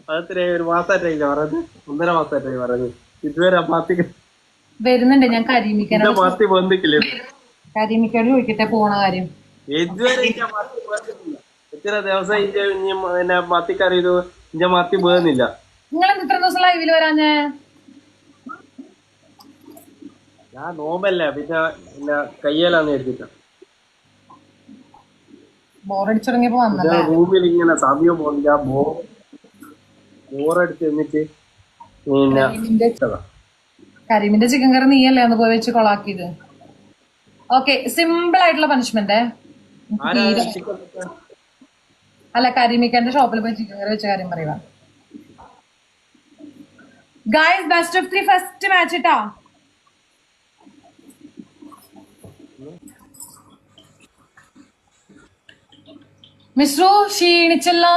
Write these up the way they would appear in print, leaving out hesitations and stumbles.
അതെത്ര ഒരു മാസമായിട്ടില്ല പറഞ്ഞത്, 1.5 മാസമായിട്ടായി പറഞ്ഞത്. ഇതുവരെ മാത്തി വരുന്നുണ്ട്. ഞാൻ കരിമിക്കാനോട് മാത്തി ബന്ധിക്കില്ലേ? കരിമിക്കാനോട് ചോദിക്കട്ടെ പോണ കാര്യം. ഇതുവരെ മാത്തി ബന്ധിക്കില്ല. എത്ര ദിവസം പിന്നെ മാത്തിക്കറിയത് ഇന്റെ മാത്തി ബേന്നില്ല. നിങ്ങൾ ഇത്ര ദിവസം ലൈവില് വരാഞ്ഞേ? ഞാൻ നോമ്പല്ല, പിന്നെ കയ്യലാന്ന് എടുത്തിട്ട. ബോറടിച്ചു തുടങ്ങിയപ്പോ വന്നല്ലേ? റൂമിൽ ഇങ്ങനെ സമയം പോകില്ല, ബോറടിച്ച് എന്നിട്ട് പിന്നെ കരിമിന്റെ ചിക്കൻ കറി നീയല്ലേ അന്ന് പോയി വെച്ച് കൊളാക്കിയത്. ഓക്കെ, സിമ്പിൾ ആയിട്ടുള്ള പണിഷ്മെന്റ്. അല്ല, കരിമിക്കന്റെ ഷോപ്പിൽ പോയി ചിക്കൻ കറി വെച്ച കാര്യം പറയുക. Guys, best of 3 first match ഇട്ടാ. മിസ്രു ക്ഷീണിച്ചല്ലോ.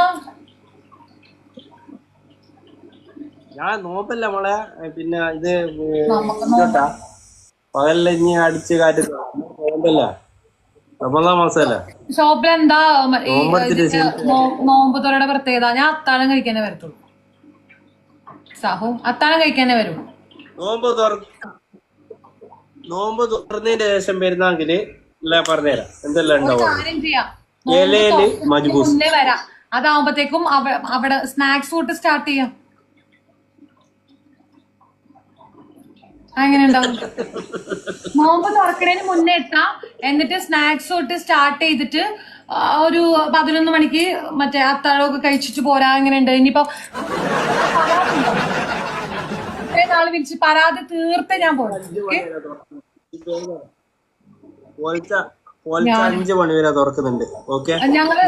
ഞാൻ നോമ്പല്ല മോളെ, പിന്നെ ഇത് പകലിൽ ഇനി അടിച്ച് കാറ്റ് നോമ്പല്ല, റമദാൻ മാസല്ല. ഷോപ്പിലെന്താ നോമ്പ് തുറയുടെ പ്രത്യേകത? ഞാൻ അത്താഴം കഴിക്കാനേ വരത്തുള്ളൂ. സാഹു അത്താഴം കഴിക്കാനേ വരും. നോമ്പ് തുറന്നതിന്റെ ശേഷം വരുന്നെങ്കില് പറഞ്ഞുതരാം എന്തെല്ലാം ഉണ്ടാവും. മുന്നേ വരാം. അതാവുമ്പത്തേക്കും അവിടെ സ്നാക്സ് തൊട്ട് സ്റ്റാർട്ട് ചെയ്യാം. അങ്ങനെ ഉണ്ടാവും. നോമ്പ് തുറക്കണേന് മുന്നേ എത്താം, എന്നിട്ട് സ്നാക്സ് തൊട്ട് സ്റ്റാർട്ട് ചെയ്തിട്ട് ഒരു 11 മണിക്ക് മറ്റേ അത്താഴമൊക്കെ കഴിച്ചിട്ട് പോരാ. അങ്ങനെ ഉണ്ട്. ഇനിയിപ്പോ നാളെ വിളിച്ച് പരാതി തീർത്ത് ഞാൻ പോരാ. 5 മണി വരെ തുറക്കുന്നുണ്ട്. ഓക്കെ, ഞങ്ങള്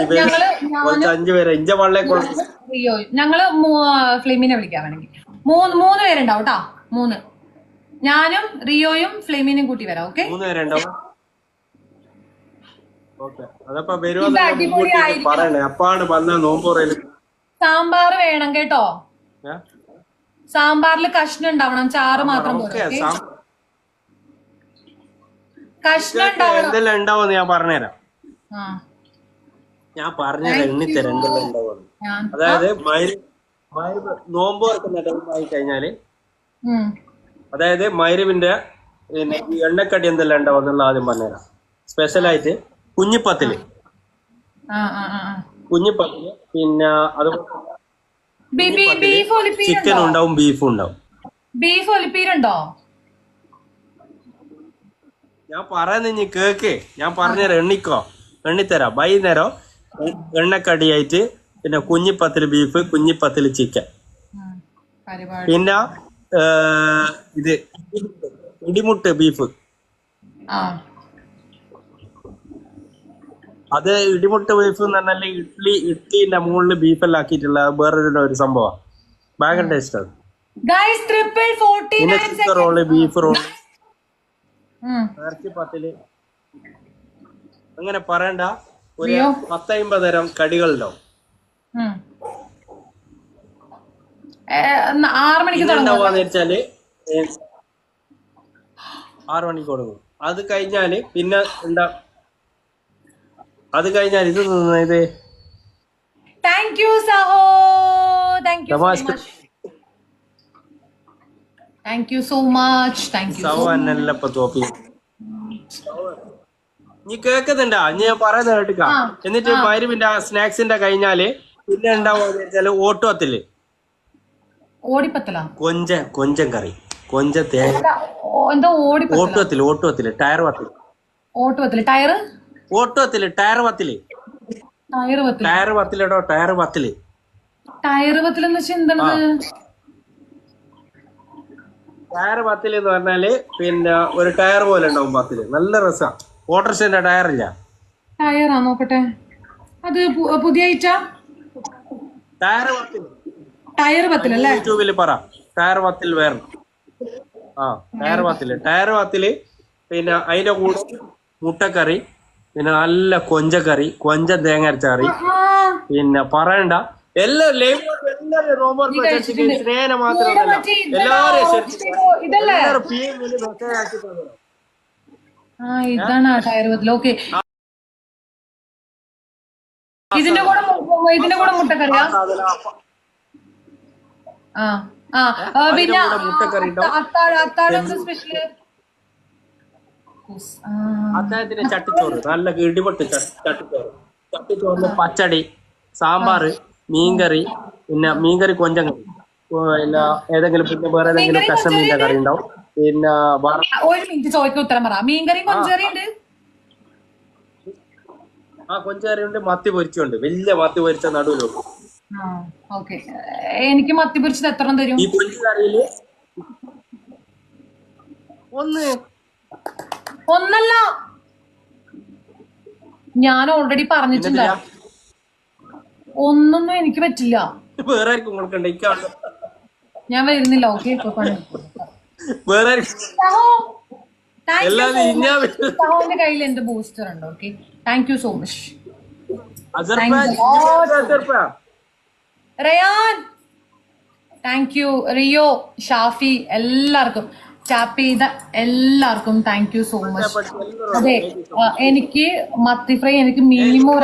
ഫ്ലെമിനെ വിളിക്കാൻ വേണമെങ്കിൽ 3 പേരുണ്ടാവും കേട്ടാ. 3 ഞാനും റിയോയും ഫ്ലെമിനും കൂട്ടി വരാം. ഓക്കെ, 3 പേരുണ്ടാവും. സാമ്പാർ വേണം കേട്ടോ. സാമ്പാറിൽ കഷ്ണം ഉണ്ടാവണം, ചാറ് മാത്രം പോരെ. കഷ്ണം എന്തെല്ലാം ഉണ്ടാവും ഞാൻ പറഞ്ഞുതരാം. ഞാൻ പറഞ്ഞുതരാം, എണ്ണിത്തരാം എന്തെല്ലാം ഉണ്ടാവും. അതായത് നോമ്പ് തുറക്കുന്ന ടൈം ആയി കഴിഞ്ഞാല്, അതായത് മഗ്‌രിബിന്റെ പിന്നെ എണ്ണക്കടി എന്തെല്ലാം ഉണ്ടാവും എന്നുള്ള ആദ്യം പറഞ്ഞുതരാം. സ്പെഷ്യലായിട്ട് കുഞ്ഞിപ്പത്തില്, പിന്നെ അതുപോലെ ചിക്കൻ ഉണ്ടാവും, ബീഫും ഉണ്ടാവും. ബീഫ് ഒലിപ്പീരുണ്ടോ? ഞാൻ പറയുന്ന കേക്ക്, ഞാൻ പറഞ്ഞുതരാം. എണ്ണിത്തരാം. വൈകുന്നേരം എണ്ണക്കടിയായിട്ട് പിന്നെ കുഞ്ഞിപ്പത്തില് ബീഫ്, കുഞ്ഞിപ്പത്തില് ചിക്കൻ, പിന്നെ ഇത് ഇടിമുട്ട് ബീഫ്. അത് ഇടിമുട്ട ബീഫ് എന്ന് പറഞ്ഞാല് ഇഡ്ലിന്റെ മുകളിൽ ബീഫെല്ലാം ആക്കിയിട്ടുള്ള വേറൊരു സംഭവം. ഭയങ്കര ടേസ്റ്റ് ആണ്. പിന്നെ ചിക്കൻ റോള്, ബീഫ് റോള്, ഇറച്ചിപ്പത്തില്, അങ്ങനെ പറയണ്ട. ഒരു 10-50 തരം കടികളുണ്ടാവും. 6 മണിക്ക് ഉണ്ടാവാന്ന് വെച്ചാല് 6 മണിക്ക് തുടങ്ങും. അത് കഴിഞ്ഞാല് പിന്നെ എന്താ, അത് കഴിഞ്ഞാൽ ഇത് താങ്ക് യു സഹോ, താങ്ക് യു സോ മച്ച്. നീ കേക്കുന്നുണ്ടാ? ഞാൻ പറയുന്നത് കേട്ടിക്കാ. എന്നിട്ട് മഗ്‌രിബിന്റെ സ്നാക്സിന്റെ കഴിഞ്ഞാല് പിന്നെ ഉണ്ടാവുക വെച്ചാല് ഓട്ടുപത്തില്, കൊഞ്ചം കറി, കൊഞ്ചം തേങ്ങ, ഓട്ടുപത്തില് ടയർ പത്തില്, ടയർ പത്തില് എന്ന് പറഞ്ഞാല് പിന്നെ ഒരു ടയർ പോലെ ഉണ്ടാവും പത്തില്. നല്ല രസാ. ഓട്ടോറിക്ഷന്റെ ടയറില്ല, ടയറാ. നോക്കട്ടെ, അത് പുതിയ ഐറ്റാ. ടയർ പത്തിലല്ലേ? യൂട്യൂബില് പറ ടയർ പത്തിൽ വേറെ. ടയർ പത്തില് പിന്നെ അതിന്റെ കൂടെ മുട്ടക്കറി, പിന്നെ നല്ല കൊഞ്ചക്കറി, കൊഞ്ചം തേങ്ങ അരച്ച കറി, പിന്നെ പറയണ്ട. എല്ലാരും സ്നേഹം മാത്രമല്ല, എല്ലാരും ഇതാണ് ടയർ പത്തിൽ. ഓക്കെ. ഇതിന്റെ കൂടെ മുട്ടക്കറിയാ? ആ ആ പിന്നെ അത്താഴം സ്പെഷ്യല് അത്താഴത്തിന് ചട്ടിച്ചോറ്, നല്ല ഇടിപൊട്ട് ചട്ടിച്ചോറ്. ചട്ടിച്ചോറിന് പച്ചടി, സാമ്പാറ്, മീൻകറി, പിന്നെ മീൻകറി കൊഞ്ചം കറി, പിന്നെ ഏതെങ്കിലും പിന്നെ വേറെ ഏതെങ്കിലും കഷ്ണം മീൻ്റെ കറി ഉണ്ടാവും. പിന്നെ ഒരു മിനിറ്റ് ചോദിക്കാൻ ഉത്തരം പറ. മീൻകറി കൊഞ്ചറി ഉണ്ട്? ആ കൊഞ്ചറി ഉണ്ട്, മത്തി പൊരിച്ചുണ്ട്, വലിയ മത്തി പൊരിച്ച നടുവിലുണ്ട്. ഓക്കെ, എനിക്ക് മത്തി പൊരിച്ചത് എത്ര തരും? ഈ കൊഞ്ച് കറിയില് ഒന്നല്ല, ഞാൻ ഓൾറെഡി പറഞ്ഞിട്ടുണ്ട്, ഒന്നൊന്നും എനിക്ക് പറ്റില്ല. വേറെ ആർക്കും കൊടുക്കണ്ട, ഞാൻ വരുന്നില്ല. ഓക്കെ, വേറെ സഹോന്റെ കയ്യിൽ എന്റെ ബൂസ്റ്റർ ഉണ്ട്. Okay, thank you so much Rayan. Thank you Rio, Shafi, എല്ലാവർക്കും ടാപ്പ് ചെയ്ത എല്ലാവർക്കും താങ്ക് യു സോ മച്ച്. അതെ, എനിക്ക് മത്തി ഫ്രൈ എനിക്ക് മിനിമം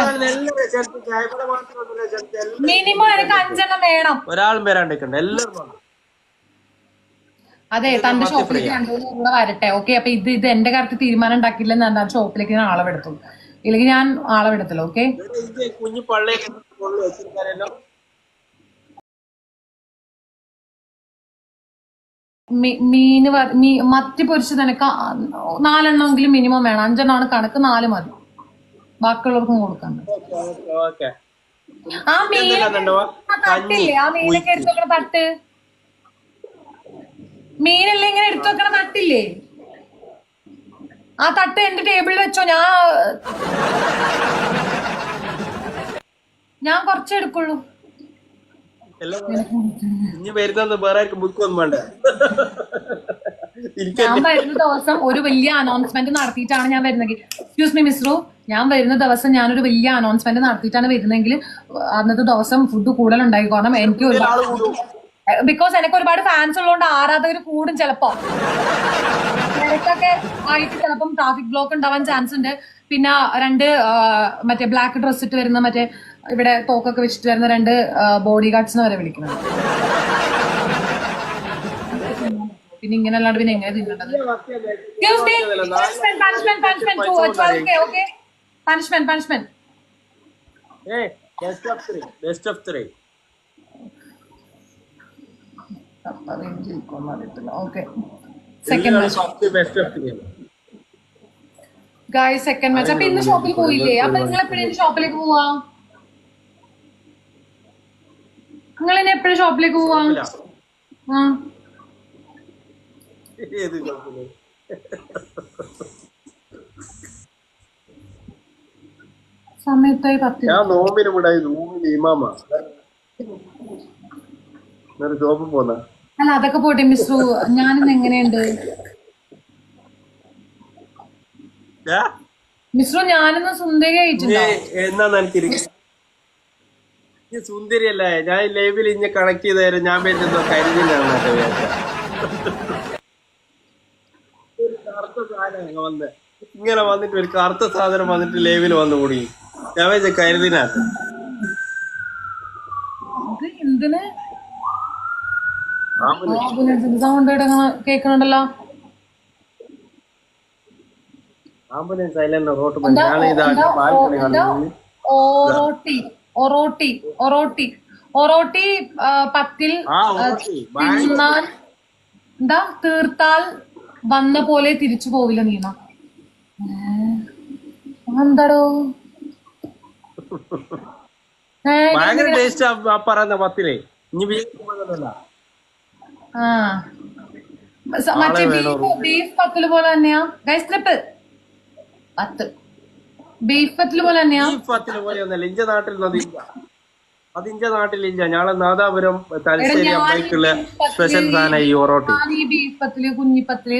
എനിക്ക് 5 എണ്ണം വേണം. ഒരാളും വരാണ്ടിരിക്കണ്ട, എല്ലാവരും. അതെ, തന്റെ ഷോപ്പിലേക്ക് 2 കൂടെ വരട്ടെ. ഓക്കെ, അപ്പൊ ഇത് എന്റെ കാര്യത്തിൽ തീരുമാനം ഉണ്ടാക്കിയില്ല. ഞാൻ ഷോപ്പിലേക്ക് ഞാൻ ആളെ വിടത്തുള്ളൂ, ഇല്ലെങ്കിൽ ഞാൻ ആളെ വിടത്തില്ല. ഓക്കെ, കുഞ്ഞു പള്ളി മത്തി പൊരിച്ചത് എനിക്ക് 4 എണ്ണമെങ്കിലും മിനിമം വേണം. 5 എണ്ണമാണ് കണക്ക്, 4 മതി, ബാക്കിയുള്ളവർക്കും കൊടുക്കണ്ട. ആ തട്ടില്ലേ, ആ മീനൊക്കെ എടുത്തു വെക്കണ തട്ട്, മീനല്ലേ ഇങ്ങനെ എടുത്തു വെക്കണ തട്ടില്ലേ, ആ തട്ട് എന്റെ ടേബിളിൽ വെച്ചോ. ഞാൻ കുറച്ചേ എടുക്കുള്ളൂ. ഇനി വരുന്ന വേറെ ആർക്കും ബുക്കൊന്നും വേണ്ട. ഞാൻ വരുന്ന ദിവസം ഒരു വലിയ അനൗൺസ്മെന്റ് നടത്തിയിട്ടാണ് ഞാൻ വരുന്നത്. എക്സ്ക്യൂസ് മീ മിസ്റു, ഞാൻ വരുന്ന ദിവസം ഞാനൊരു വലിയ അനൗൺസ്മെന്റ് നടത്തിയിട്ടാണ് വരുന്നതെങ്കിൽ അന്നത്തെ ദിവസം ഫുഡ് കൂടുതലുണ്ടായി. കാരണം എനിക്ക് ബിക്കോസ് എനിക്ക് ഒരുപാട് ഫാൻസ് ഉള്ളതുകൊണ്ട് ആരാധകർ കൂടും. ചിലപ്പോ തിരക്കൊക്കെ ആയിട്ട് ചിലപ്പം ട്രാഫിക് ബ്ലോക്ക് ഉണ്ടാവാൻ ചാൻസ് ഉണ്ട്. പിന്നെ 2 മറ്റേ ബ്ലാക്ക് ഡ്രസ് ഇട്ട് വരുന്ന, മറ്റേ ഇവിടെ തോക്കൊക്കെ വെച്ചിട്ട് വരുന്ന 2 ബോഡി ഗാർഡ്സിനെ വരെ വിളിക്കുന്നത്. പിന്നെ ഇങ്ങനെ അല്ലാണ്ട് പിന്നെ എങ്ങനെ തിന്നേണ്ടത്? Punishment. Okay, second match guys, second match. അപ്പൊ ഇന്ന് ഷോപ്പിൽ പോയില്ലേ? അപ്പൊ നിങ്ങൾ എപ്പോഴും ഷോപ്പിലേക്ക് പോവാ? നിങ്ങൾ ഇനി എപ്പോഴും ഷോപ്പിലേക്ക് പോവാ? സമയത്തായി 10. ഞാൻ നോമ്പിന് കൂടെ ഇമാമ ജോബ് പോന്ന. അല്ല, അതൊക്കെ പോട്ടെ മിസ്റു, ഞാനിന്ന് എങ്ങനെയുണ്ട് മിസ്റു? ഞാനിന്ന് സുന്ദരിയായിട്ടുണ്ടോ? സുന്ദരിയല്ലേ? ഞാൻ ലൈവിൽ ഇഞ്ഞ കണക്ട് ചെയ്തായിരുന്നു. ഞാൻ വരുന്നോ കരുതില്ലാന്ന് കറുത്ത സാധനം വന്ന് ഇങ്ങനെ വന്നിട്ട് ഒരു കറുത്ത സാധനം വന്നിട്ട് ലൈവിൽ വന്നു കൂടി. ഞാൻ വെച്ച കരുതിനകത്ത് എന്തിന് സൗണ്ട് കേൾക്കണുണ്ടല്ലോ. ആംബുലൻസ് അതിലെന്നെ റോട്ട് ഒറോട്ടി 10 തിന്നാൻ എന്താ തീർത്താൽ വന്ന പോലെ തിരിച്ചു പോവില്ല നീന. എന്താടോ ഭയങ്കര ടേസ്റ്റ് പറയുന്ന 10 ഇനി മറ്റേ ബീഫ് 10 പോലെ തന്നെയാ ഗൈസ്. ട്രിപ്പ് 10 ബീഫ് 10 പോലെ തന്നെയാ. 10 പോലെ ഒന്നല്ല ഇഞ്ച നാട്ടിൽ അതിന്റെ നാട്ടിലില്ല. ഞങ്ങളെ നാദാപുരം തലശ്ശേരി അമ്മയ്ക്കുള്ള സ്പെഷ്യൽ സാധനം ഈ ഒറോട്ടി. ഈ ബീഫ് 10 കുഞ്ഞിപ്പത്തില്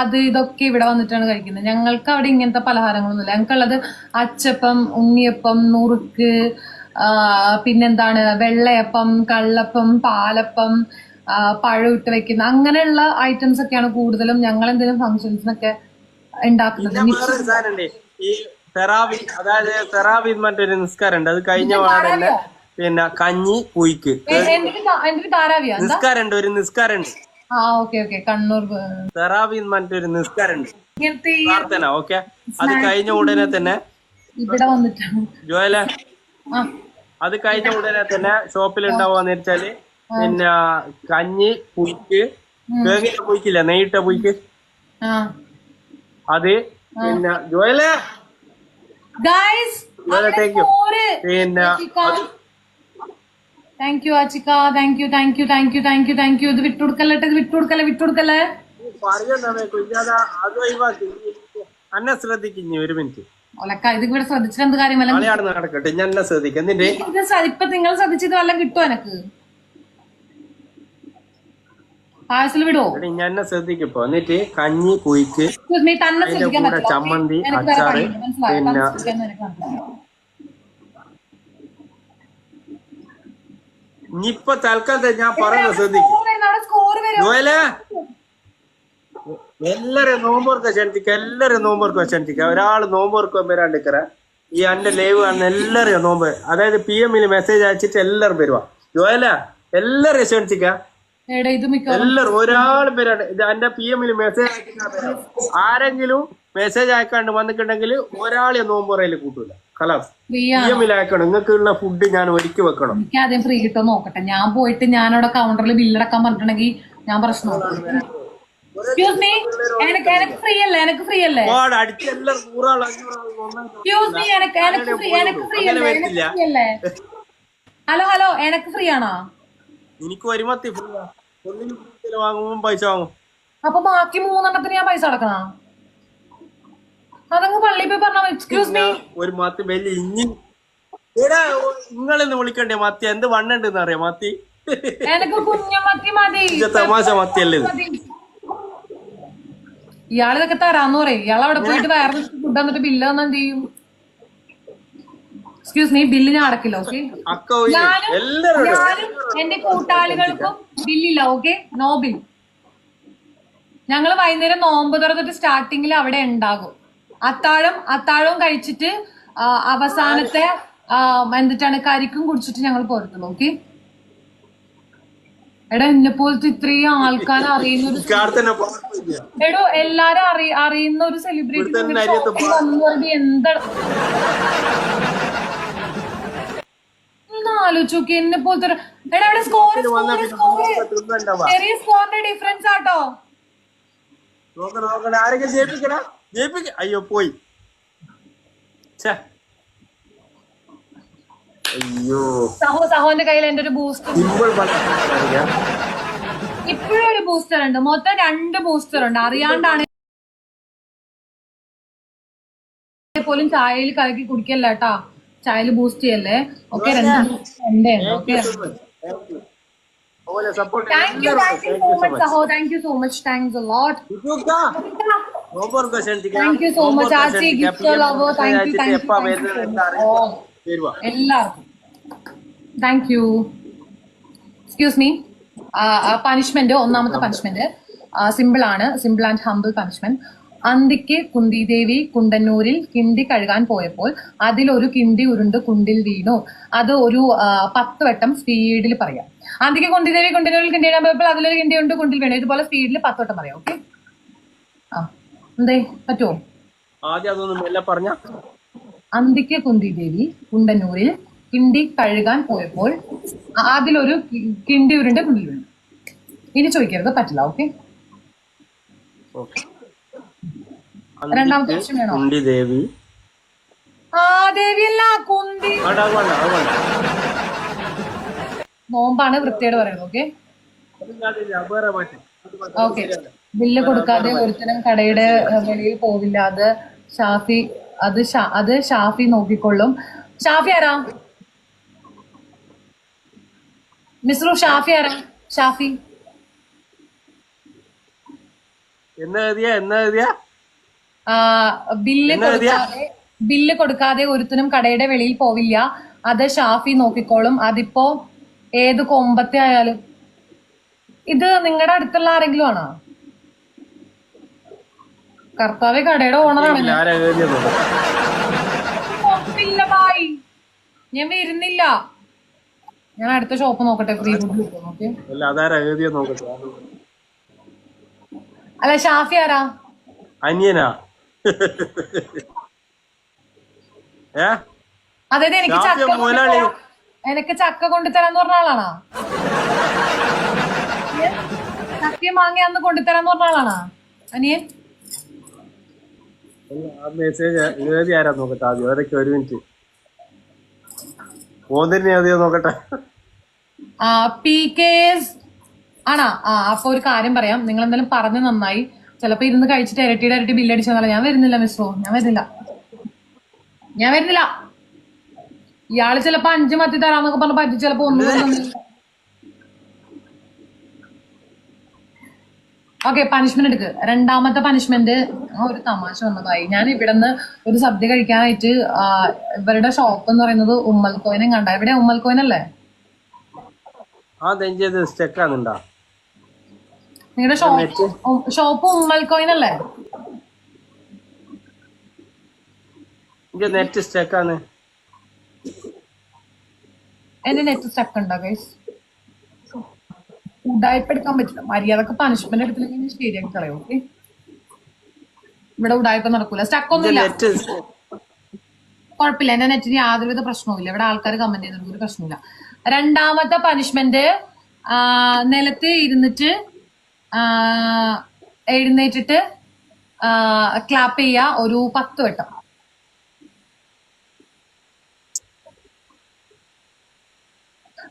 അത് ഇതൊക്കെ ഇവിടെ വന്നിട്ടാണ് കഴിക്കുന്നത്. ഞങ്ങൾക്ക് അവിടെ ഇങ്ങനത്തെ പലഹാരങ്ങളൊന്നുമില്ല. ഞങ്ങൾക്കുള്ളത് അച്ചപ്പം, ഉണ്ണിയപ്പം, നുറുക്ക്, പിന്നെന്താണ് വെള്ളയപ്പം, കള്ളപ്പം, പാലപ്പം, പഴം ഇട്ട് വെക്കുന്ന അങ്ങനെയുള്ള ഐറ്റംസ് ഒക്കെയാണ് കൂടുതലും ഞങ്ങൾ എന്തെങ്കിലും ഫംഗ്ഷൻസിനൊക്കെ ഉണ്ടാക്കുന്നത്. ഈ തെറാവി, അതായത് തെറാവി മറ്റൊരു നിസ്കാരം ഉണ്ട്. അത് കഴിഞ്ഞ പാടന്നെ പിന്നെ കഞ്ഞി പുയ്ക്ക് നിസ്കാരം ഉണ്ട്. ഒരു നിസ്കാരം ഉണ്ട് കണ്ണൂർ തെറാവി മറ്റൊരു നിസ്കാരം ഉണ്ട്, പ്രാർത്ഥന. ഓക്കെ, അത് കഴിഞ്ഞ ഉടനെ തന്നെ ഇവിടെ വന്നിട്ടാണ് ജോയല, അത് കഴിഞ്ഞ ഉടനെ തന്നെ ഷോപ്പിൽ ഉണ്ടാവുകയെന്ന് വെച്ചാല് പിന്നെ കഞ്ഞി പുയ്ക്ക്, തേങ്ങ പുയ്ക്കില്ല, നെയ്യിട്ട പുയ്ക്ക്, അത് പിന്നെ ജോയല പിന്നെ താങ്ക് യു ആച്ചിക്ക, thank you thank you thank you thank you thank you. ഇത് വിട്ടുകൊടുക്കല്ലേ, ഇത് വിട്ടുകൊടുക്കല്ലേ. അന്നെ ശ്രദ്ധിക്കുന്നു. ഒരു മിനിറ്റ് ഇത് ഇവിടെ ശ്രദ്ധിച്ചിട്ട് എന്ത് കാര്യമല്ല, നടക്കട്ടെ. ഞാൻ എന്നെ ശ്രദ്ധിക്കാം. ഇപ്പൊ നിങ്ങൾ ശ്രദ്ധിച്ചത് വല്ലതും കിട്ടുമോ എനക്ക്? പാഴ്സൽ വിടുവോ? ഞാൻ എന്നെ ശ്രദ്ധിക്കപ്പോ. എന്നിട്ട് കഞ്ഞി പുയ്ക്ക്, തന്നെ ശ്രദ്ധിക്കാൻ പറ്റില്ല, ചമ്മന്തി, അച്ചാറ്, പിന്നെ ഇനിയിപ്പൊ തൽക്കാലത്തെ ഞാൻ പറയുന്നത് ശ്രദ്ധിക്കും. എല്ലാരും നോമ്പോർക്ക ക്ഷണിച്ചിക്ക, എല്ലാരും നോമ്പോർക്ക ക്ഷണിച്ചിക്ക. ഒരാള് നോമ്പോർക്ക വരാണ്ടിക്കറ. ഈ എന്റെ ലൈവ് കാണുന്ന എല്ലാരും നോമ്പ്, അതായത് PM-ല് മെസ്സേജ് അയച്ചിട്ട് എല്ലാരും വരുവാ. ജോയല, എല്ലാരും ക്ഷണിച്ചിക്ക, എല്ലാരും ഒരാളും വരാണ്ട്. ഇത് എന്റെ PM-ല് മെസ്സേജ് അയച്ചിട്ട് ആരെങ്കിലും മെസ്സേജ് അയക്കാണ്ട് വന്നിട്ടുണ്ടെങ്കിൽ ഒരാളെ നോമ്പുറയില് കൂട്ടൂല. കലാസ് PM-ല് അയക്കണം. നിങ്ങൾക്കുള്ള ഫുഡ് ഞാൻ ഒരുക്കി വെക്കണം. എനിക്ക് ആദ്യം ഫ്രീ കിട്ടോ നോക്കട്ടെ. ഞാൻ പോയിട്ട് ഞാനവിടെ കൗണ്ടറിൽ ബില്ലടക്കാൻ പറഞ്ഞിട്ടുണ്ടെങ്കിൽ ഞാൻ പ്രശ്നം. എക്സ്ക്യൂസ് മീ, എനിക്ക് ഫ്രീ അല്ലേ? എനിക്ക് ഫ്രീ അല്ലേ? എക്സ്ക്യൂസ് മീ, എനിക്ക് ഫ്രീ അല്ലേ? ഹലോ ഹലോ, എനിക്ക് ഫ്രീ ആണോ? എനിക്ക് വരുമത്തി വാങ്ങുമ്പോ പൈസ വാങ്ങും. അപ്പൊ ബാക്കി 3 ഞാൻ പൈസ അടക്കണ? അതങ്ങ് പള്ളി പോയി പറഞ്ഞ. എക്സ്ക്യൂസ് മീ, ഒരു മത്തി വലിയ ഇഞ്ഞി നിങ്ങളെന്ന് വിളിക്കണ്ടേ? മത്തി എന്ത് വണ്ണുണ്ടെന്ന് അറിയാം. മത്തി എനിക്ക് കുഞ്ഞ മത്തി മതി. തമാശ മത്തിയല്ലേ? ഇയാളിതൊക്കെ തരാന്ന് പറയും. ഇയാൾ അവിടെ പോയിട്ട് വേറെ ഫുഡ് വന്നിട്ട് ബില്ല് തന്നാ എന്ത് ചെയ്യും? എക്സ്ക്യൂസ് മീ, ബില്ല് ഞാൻ അടക്കില്ല. ഓക്കെ, ഞാനും എന്റെ കൂട്ടാളികൾക്കും ബില്ലില്ല. Okay, no bill. ഞങ്ങള് വൈകുന്നേരം നോമ്പ് തുറന്നിട്ട് സ്റ്റാർട്ടിങ്ങിൽ അവിടെ ഉണ്ടാകും. അത്താഴവും കഴിച്ചിട്ട് അവസാനത്തെ എന്തിട്ടാണ് കരിക്കും കുടിച്ചിട്ട് ഞങ്ങൾ പോരത്തുള്ളൂ. ഓക്കെ, എടാ എന്നെ പോലത്തെ ഇത്രയും ആൾക്കാർ അറിയുന്ന ഒരു എടോ എല്ലാരും അറിയുന്ന ഒരു സെലിബ്രിറ്റി എന്താ ആലോചിച്ച് നോക്കി. എന്നെ പോലത്തെ എടാ ഇവിടെ ചെറിയ സ്കോറിന്റെ ഡിഫറൻസ് ആട്ടോ. അയ്യോ പോയി. അയ്യോ, സഹോന്റെ കയ്യിൽ എന്റെ ഒരു ബൂസ്റ്റർ, ഇപ്പോഴും ഒരു ബൂസ്റ്റർ ഉണ്ട്. മൊത്തം 2 ബൂസ്റ്റർ ഉണ്ട്. അറിയാണ്ടാണ് പോലും ചായയിൽ കലക്കി കുടിക്കല്ല കേട്ടാ. ചായയിൽ ബൂസ്റ്റ് ചെയ്യല്ലേ. Okay, 2 okay. Thank you so much സഹോ, thank you so much, thanks a lot. Thank you so much ആച്ചി, ഗിഫ്റ്റ് ലവർ. താങ്ക് യു എല്ലാവർക്കും thank you. Excuse me, punishment, ഒന്നാമത്തെ പണിഷ്മെന്റ് സിമ്പിൾ ആണ്. Simple and humble punishment. അന്തിക്ക് കുന്തിദേവി കുണ്ടന്നൂരിൽ കിണ്ടി കഴുകാൻ പോയപ്പോൾ അതിലൊരു കിണ്ടി ഉരുണ്ട് കുണ്ടിൽ വീണു. അത് ഒരു 10 വട്ടം സ്പീഡിൽ പറയാം. അന്തിക്ക് കുന്തിദേവി കുണ്ടന്നൂരിൽ കിണ്ടി കഴുകാൻ പോയപ്പോൾ അതിലൊരു കിണ്ടി ഉണ്ട് കുണ്ടിൽ വീണു. ഇതുപോലെ സ്പീഡിൽ 10 വട്ടം പറയാം. ഓക്കെ, എന്തേ പറ്റുമോ? അന്തിക്ക് കുന്തിദേവി കുണ്ടന്നൂരിൽ കിണ്ടി കഴുകാൻ പോയപ്പോൾ അതിലൊരു കിണ്ടി ഉരുണ്ട് കുണ്ടിൽ വീണു. ഇനി ചോദിക്കരുത്, പറ്റില്ല. ഓക്കെ, രണ്ടാമത്തെ ഓപ്ഷൻ വേണോ? ദേവി ദേവിയല്ല, കുന്തി. നോമ്പാണ്, വൃത്തിയോട് പറയുന്നത്. Okay okay. ബില്ല് കൊടുക്കാതെ ഒരുത്തരം കടയുടെ വെളിയിൽ പോവില്ല. അത് ഷാഫി നോക്കിക്കൊള്ളും. ഷാഫി ആരാ? മിസ്രു ഷാഫി ആരാ? ഷാഫി ബില്ല് കൊടുക്കാതെ ഒരുത്തനും കടയുടെ വെളിയിൽ പോവില്ല. അത് ഷാഫി നോക്കിക്കോളും. അതിപ്പോ ഏത് കൊമ്പത്തെ ആയാലും. ഇത് നിങ്ങളുടെ അടുത്തുള്ള ആരെങ്കിലും ആണോ? കർത്താവെ, കടയുടെ ഓണറാണ്. ഞാൻ വരുന്നില്ല. ഞാൻ അടുത്ത ഷോപ്പ് നോക്കട്ടെ, ഫ്രീ ഫുഡ് കിട്ടും. ഓക്കെ. അല്ല അതാരാ എഴുതിയോ നോക്കട്ടെ. അല്ല ഷാഫി ആരാ? അനിയനാ? ഏ അതായത് എനിക്ക് ചക്ക കൊണ്ടുതരാന്ന് പറഞ്ഞ ആളാണോ? ചക്കയും മാങ്ങയാന്ന് കൊണ്ടുതരാന്ന് പറഞ്ഞ ആളാണോ അനിയൻ? ആ മെസ്സേജ് എഴുതി ആരാ നോക്കട്ടെ ആദ്യം. അതൊക്കെ ഒരു മിനിറ്റ് മോന്തിരിനെ എഴുതിയോ നോക്കട്ടെ. ആണാ? അപ്പൊ ഒരു കാര്യം പറയാം, നിങ്ങൾ എന്തായാലും പറഞ്ഞു നന്നായി. ചിലപ്പോ ഇരുന്ന് കഴിച്ചിട്ട് ഇരട്ടി ബില്ലടിച്ചതല്ല. ഞാൻ വരുന്നില്ല മിസ്രോ, ഞാൻ വരുന്നില്ല. ഇയാള് ചിലപ്പോ 5 മത്തി തരാന്നൊക്കെ പറഞ്ഞ പറ്റി, ചിലപ്പോ 1. ഓക്കെ, പണിഷ്മെന്റ് എടുക്ക്. രണ്ടാമത്തെ പണിഷ്മെന്റ്, ഒരു തമാശ വന്നതായി. ഞാൻ ഇവിടുന്ന് ഒരു സദ്യ കഴിക്കാനായിട്ട് ഇവരുടെ ഷോപ്പ് എന്ന് പറയുന്നത് ഉമ്മൽക്കോയിനും കണ്ട. ഇവിടെ ഉമ്മൽക്കോയിനല്ലേ? നിങ്ങളുടെ ഷോപ്പ് ഉമ്മൽക്കോയിനല്ലേ? നെറ്റ് സ്റ്റക്കാണ്. എന്റെ നെറ്റ് സ്റ്റക്ക് ഉണ്ടോ ഗൈസ്? ഉടായ്പ എടുക്കാൻ പറ്റില്ല. മര്യാദക്ക് പണിഷ്മെന്റ് എടുത്തില്ലെങ്കിൽ ശരിയാക്കി കളയോ. ഓക്കെ, ഇവിടെ ഉടായ്പ നടക്കൂല. സ്റ്റക്ക് ഒന്നുമില്ല, കുഴപ്പമില്ല. എന്റെ നെറ്റിന് യാതൊരുവിധ പ്രശ്നവുമില്ല. ഇവിടെ ആൾക്കാർ കമന്റ് ചെയ്തിട്ട് ഒരു പ്രശ്നമില്ല. രണ്ടാമത്തെ പണിഷ്മെന്റ്, നിലത്ത് ഇരുന്നിട്ട് എഴുന്നേറ്റിട്ട് ക്ലാപ്പ് ചെയ്യുക ഒരു 10 വട്ടം.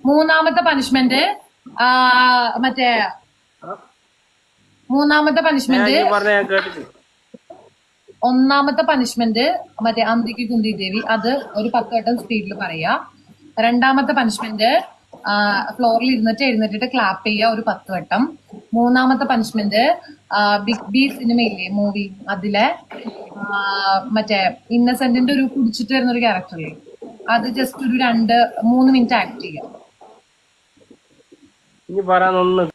മൂന്നാമത്തെ പണിഷ്മെന്റ് ഒന്നാമത്തെ പണിഷ്മെന്റ് മറ്റേ അന്തിക്ക് കുന്തി ദേവി, അത് ഒരു 10 വട്ടം സ്പീഡിൽ പറയാ. രണ്ടാമത്തെ പണിഷ്മെന്റ് ഫ്ലോറിൽ ഇരുന്നിട്ട് എഴുന്നേറ്റിട്ട് ക്ലാപ്പ് ചെയ്യുക ഒരു 10 വട്ടം. മൂന്നാമത്തെ പണിഷ്മെന്റ് ബിഗ് ബി സിനിമയില്ലേ, മൂവി, അതിലെ മറ്റേ ഇന്നസെന്റിന്റെ ഒരു കുടിച്ചിട്ട് വരുന്ന ഒരു ക്യാരക്ടറില്ലേ, അത് ജസ്റ്റ് ഒരു 2-3 മിനിറ്റ് ആക്ട് ചെയ്യാം. ഇനി പറയാനൊന്നും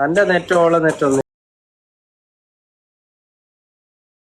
എന്റെ നെറ്റോളം നെറ്റൊന്നും